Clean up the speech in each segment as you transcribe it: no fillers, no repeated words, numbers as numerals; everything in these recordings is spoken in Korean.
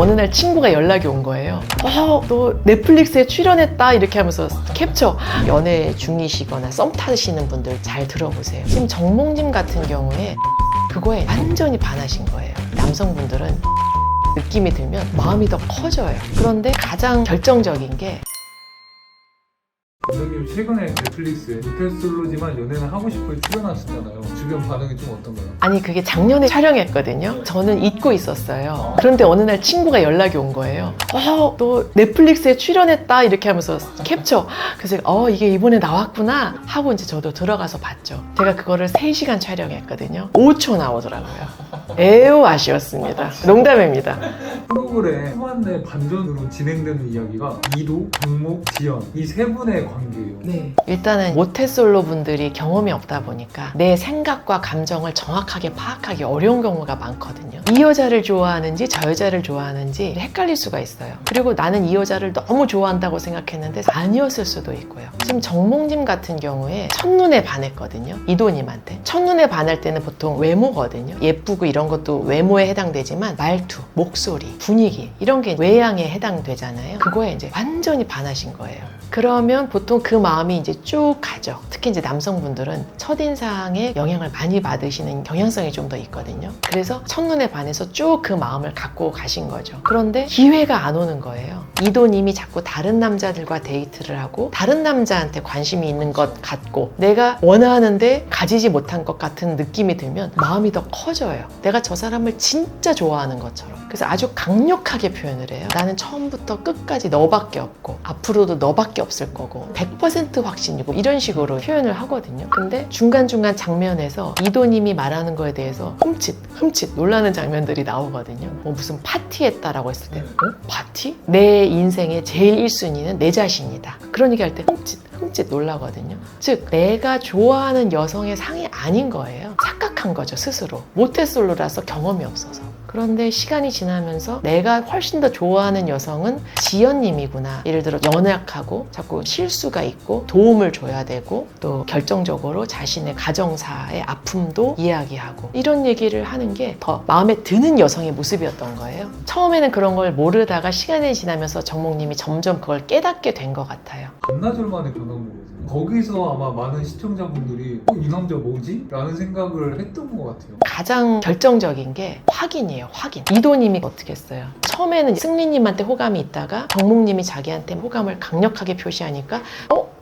어느 날 친구가 연락이 온 거예요. 너 넷플릭스에 출연했다 이렇게 하면서 캡처. 연애 중이시거나 썸 타시는 분들 잘 들어보세요. 지금 정몽님 같은 경우에 그거에 완전히 반하신 거예요. 남성분들은 느낌이 들면 마음이 더 커져요. 그런데 가장 결정적인 게 원장님 최근에 넷플릭스에 모태솔로지만 연애는 하고 싶어에 출연하셨잖아요. 주변 반응이 좀 어떤가요? 아니 그게 작년에 촬영했거든요. 저는 잊고 있었어요. 그런데 어느 날 친구가 연락이 온 거예요. 너 넷플릭스에 출연했다 이렇게 하면서 캡처. 그래서 이게 이번에 나왔구나 하고 이제 저도 들어가서 봤죠. 제가 그거를 3시간 촬영했거든요. 5초 나오더라고요. 매우 아쉬웠습니다. 농담입니다. 프로그램 후반내 반전으로 진행되는 이야기가 이도, 강목, 지연 이 세 분의 관계예요. 네. 일단은 모태솔로 분들이 경험이 없다 보니까 내 생각과 감정을 정확하게 파악하기 어려운 경우가 많거든요. 이 여자를 좋아하는지 저 여자를 좋아하는지 헷갈릴 수가 있어요. 그리고 나는 이 여자를 너무 좋아한다고 생각했는데 아니었을 수도 있고요. 지금 정몽님 같은 경우에 첫눈에 반했거든요. 이도님한테. 첫눈에 반할 때는 보통 외모거든요. 예쁘고 이런 것도 외모에 해당되지만 말투, 목소리, 분위기 이런 게 외향에 해당되잖아요. 그거에 이제 완전히 반하신 거예요. 그러면 보통 그 마음이 이제 쭉 가죠. 특히 이제 남성분들은 첫인상에 영향을 많이 받으시는 경향성이 좀 더 있거든요. 그래서 첫눈에 반해서 쭉 그 마음을 갖고 가신 거죠. 그런데 기회가 안 오는 거예요. 이도님이 자꾸 다른 남자들과 데이트를 하고 다른 남자한테 관심이 있는 것 같고 내가 원하는데 가지지 못한 것 같은 느낌이 들면 마음이 더 커져요. 내가 저 사람을 진짜 좋아하는 것처럼. 그래서 아주 강력하게 표현을 해요. 나는 처음부터 끝까지 너밖에 없고 앞으로도 너밖에 없을 거고 100% 확신이고 이런 식으로 표현을 하거든요. 근데 중간중간 장면에서 이도님이 말하는 거에 대해서 흠칫 놀라는 장면들이 나오거든요. 무슨 파티했다라고 했을 때 파티? 내 인생의 제일 1순위는 내 자신이다. 그런 얘기 할 때 흠칫 놀라거든요. 즉 내가 좋아하는 여성의 상이 아닌 거예요. 착각한 거죠, 스스로. 모태솔로라서 경험이 없어서. 그런데 시간이 지나면서 내가 훨씬 더 좋아하는 여성은 지연님이구나. 예를 들어 연약하고 자꾸 실수가 있고 도움을 줘야 되고 또 결정적으로 자신의 가정사의 아픔도 이야기하고 이런 얘기를 하는 게 더 마음에 드는 여성의 모습이었던 거예요. 처음에는 그런 걸 모르다가 시간이 지나면서 정몽님이 점점 그걸 깨닫게 된 것 같아요. 반나절 만에 변한 거거든요. 거기서 아마 많은 시청자분들이 이 남자 뭐지? 라는 생각을 했던 것 같아요. 가장 결정적인 게 확인이에요. 확인. 이도님이 어떻게 했어요? 처음에는 승리님한테 호감이 있다가 정몽님이 자기한테 호감을 강력하게 표시하니까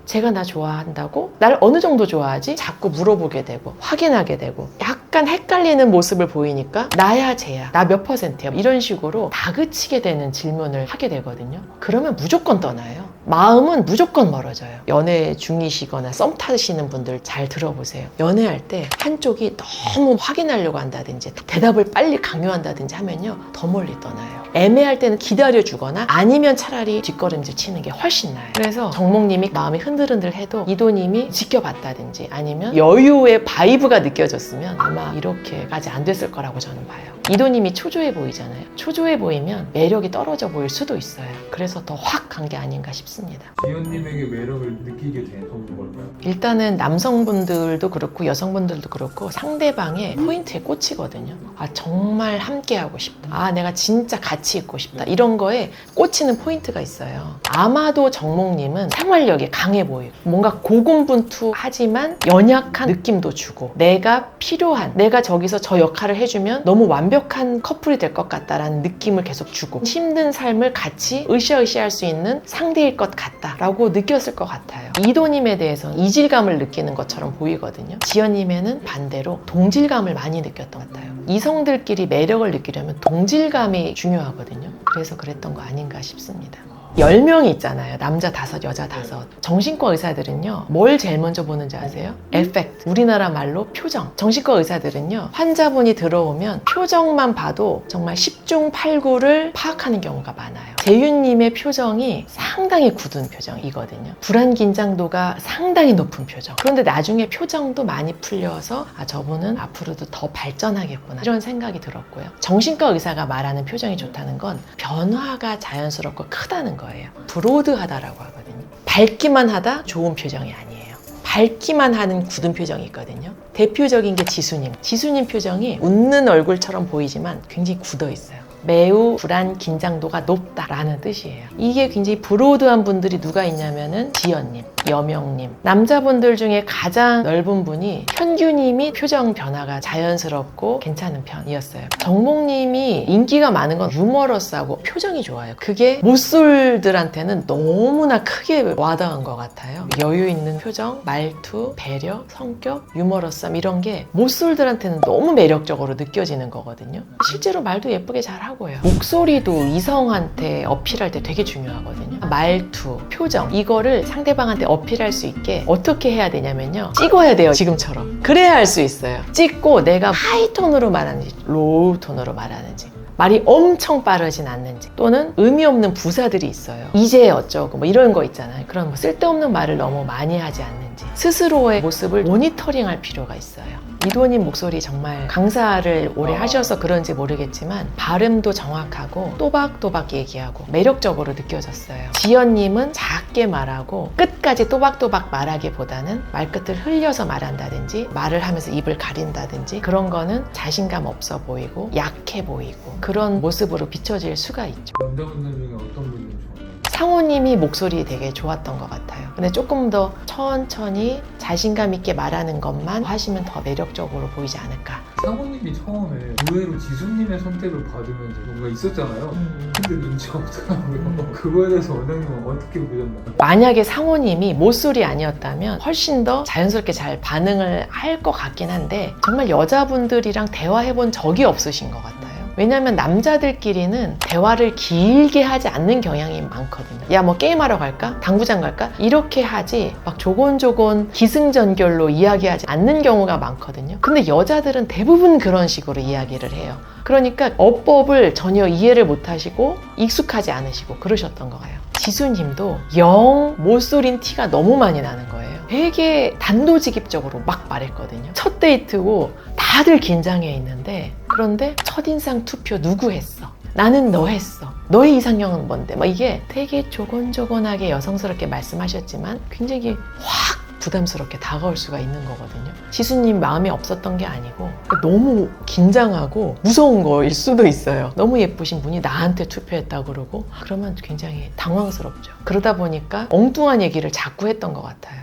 제가 나 좋아한다고? 날 어느 정도 좋아하지? 자꾸 물어보게 되고 확인하게 되고 약간 헷갈리는 모습을 보이니까 나야 쟤야 나 몇 %야 이런 식으로 다그치게 되는 질문을 하게 되거든요. 그러면 무조건 떠나요. 마음은 무조건 멀어져요. 연애 중이시거나 썸 타시는 분들 잘 들어보세요. 연애할 때 한쪽이 너무 확인하려고 한다든지 대답을 빨리 강요한다든지 하면요 더 멀리 떠나요. 애매할 때는 기다려주거나 아니면 차라리 뒷걸음질 치는 게 훨씬 나아요. 그래서 정몽님이 마음이 흔들흔들 해도 이도님이 지켜봤다든지 아니면 여유의 바이브가 느껴졌으면 아마 이렇게까지 안 됐을 거라고 저는 봐요. 이도님이 초조해 보이잖아요. 초조해 보이면 매력이 떨어져 보일 수도 있어요. 그래서 더 확 간 게 아닌가 싶습니다. 지연님에게 매력을 느끼게 된 점은 뭘까요? 일단은 남성분들도 그렇고 여성분들도 그렇고 상대방의 포인트에 꽂히거든요. 정말 함께하고 싶다. 내가 진짜 같이 있고 싶다. 이런 거에 꽂히는 포인트가 있어요. 아마도 정몽님은 생활력이 강해 보이고 뭔가 고군분투하지만 연약한 느낌도 주고 내가 필요한 내가 저기서 저 역할을 해주면 너무 완벽한 커플이 될 것 같다라는 느낌을 계속 주고 힘든 삶을 같이 으쌰으쌰할 수 있는 상대일 것 같다라고 느꼈을 것 같아요. 이도님에 대해서는 이질감을 느끼는 것처럼 보이거든요. 지연님에는 반대로 동질감을 많이 느꼈던 것 같아요. 이성들끼리 매력을 느끼려면 동질감이 중요하거든요. 그래서 그랬던 거 아닌가 싶습니다. 10명이 있잖아요. 남자 5, 여자 5. 정신과 의사들은요. 뭘 제일 먼저 보는지 아세요? 에펙트. 우리나라 말로 표정. 정신과 의사들은요. 환자분이 들어오면 표정만 봐도 정말 10중 8구를 파악하는 경우가 많아요. 재윤님의 표정이 상당히 굳은 표정이거든요. 불안 긴장도가 상당히 높은 표정. 그런데 나중에 표정도 많이 풀려서 저분은 앞으로도 더 발전하겠구나 이런 생각이 들었고요. 정신과 의사가 말하는 표정이 좋다는 건 변화가 자연스럽고 크다는 거예요. 브로드하다라고 하거든요. 밝기만 하다 좋은 표정이 아니에요. 밝기만 하는 굳은 표정이 있거든요. 대표적인 게 지수님. 지수님 표정이 웃는 얼굴처럼 보이지만 굉장히 굳어 있어요. 매우 불안 긴장도가 높다라는 뜻이에요. 이게 굉장히 브로드한 분들이 누가 있냐면은 지연님, 여명님. 남자분들 중에 가장 넓은 분이 현규님이 표정 변화가 자연스럽고 괜찮은 편이었어요. 정목님이 인기가 많은 건 유머러스하고 표정이 좋아요. 그게 못쏠들한테는 너무나 크게 와닿은 것 같아요. 여유 있는 표정, 말투, 배려, 성격, 유머러스함 이런 게 못쏠들한테는 너무 매력적으로 느껴지는 거거든요. 실제로 말도 예쁘게 잘 하고요. 목소리도 이성한테 어필할 때 되게 중요하거든요. 말투, 표정 이거를 상대방한테 어필할 수 있게 어떻게 해야 되냐면요. 찍어야 돼요. 지금처럼. 그래야 할 수 있어요. 찍고 내가 하이톤으로 말하는지 로우 톤으로 말하는지 말이 엄청 빠르진 않는지 또는 의미 없는 부사들이 있어요. 이제 어쩌고 뭐 이런 거 있잖아요. 그런 뭐 쓸데없는 말을 너무 많이 하지 않는지 스스로의 모습을 모니터링할 필요가 있어요. 이도님 목소리 정말 강사를 오래 하셔서 그런지 모르겠지만 발음도 정확하고 또박또박 얘기하고 매력적으로 느껴졌어요. 지연님은 작게 말하고 끝까지 또박또박 말하기보다는 말끝을 흘려서 말한다든지 말을 하면서 입을 가린다든지 그런 거는 자신감 없어 보이고 약해 보이고 그런 모습으로 비춰질 수가 있죠. 남자분들 중에 어떤 분이 좋아해요? 상호님이 목소리 되게 좋았던 것 같아요. 근데 조금 더 천천히 자신감 있게 말하는 것만 하시면 더 매력적으로 보이지 않을까. 상호님이 처음에 의외로 지수님의 선택을 받으면서 뭔가 있었잖아요. 근데 눈치가 없더라고요. 그거에 대해서 원장님은 어떻게 보셨나요? 만약에 상호님이 모쏠이 아니었다면 훨씬 더 자연스럽게 잘 반응을 할 것 같긴 한데 정말 여자분들이랑 대화해본 적이 없으신 것 같아요. 왜냐면 남자들끼리는 대화를 길게 하지 않는 경향이 많거든요. 야, 뭐 게임하러 갈까? 당구장 갈까? 이렇게 하지 막 조곤조곤 기승전결로 이야기하지 않는 경우가 많거든요. 근데 여자들은 대부분 그런 식으로 이야기를 해요. 그러니까 어법을 전혀 이해를 못하시고 익숙하지 않으시고 그러셨던 거예요. 지수님도 영 못소린 티가 너무 많이 나는 거예요. 되게 단도직입적으로 막 말했거든요. 첫 데이트고 다들 긴장해 있는데 그런데 첫인상 투표 누구 했어? 나는 너 했어. 너의 이상형은 뭔데? 막 이게 되게 조곤조곤하게 여성스럽게 말씀하셨지만 굉장히 확 부담스럽게 다가올 수가 있는 거거든요. 지수님 마음이 없었던 게 아니고 너무 긴장하고 무서운 거일 수도 있어요. 너무 예쁘신 분이 나한테 투표했다고 그러고 그러면 굉장히 당황스럽죠. 그러다 보니까 엉뚱한 얘기를 자꾸 했던 것 같아요.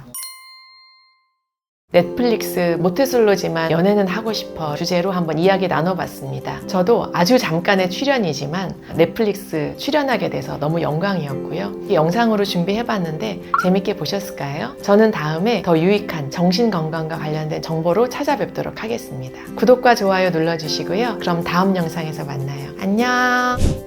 넷플릭스 모태솔로지만 연애는 하고 싶어 주제로 한번 이야기 나눠봤습니다. 저도 아주 잠깐의 출연이지만 넷플릭스 출연하게 돼서 너무 영광이었고요. 이 영상으로 준비해봤는데 재밌게 보셨을까요? 저는 다음에 더 유익한 정신건강과 관련된 정보로 찾아뵙도록 하겠습니다. 구독과 좋아요 눌러주시고요. 그럼 다음 영상에서 만나요. 안녕!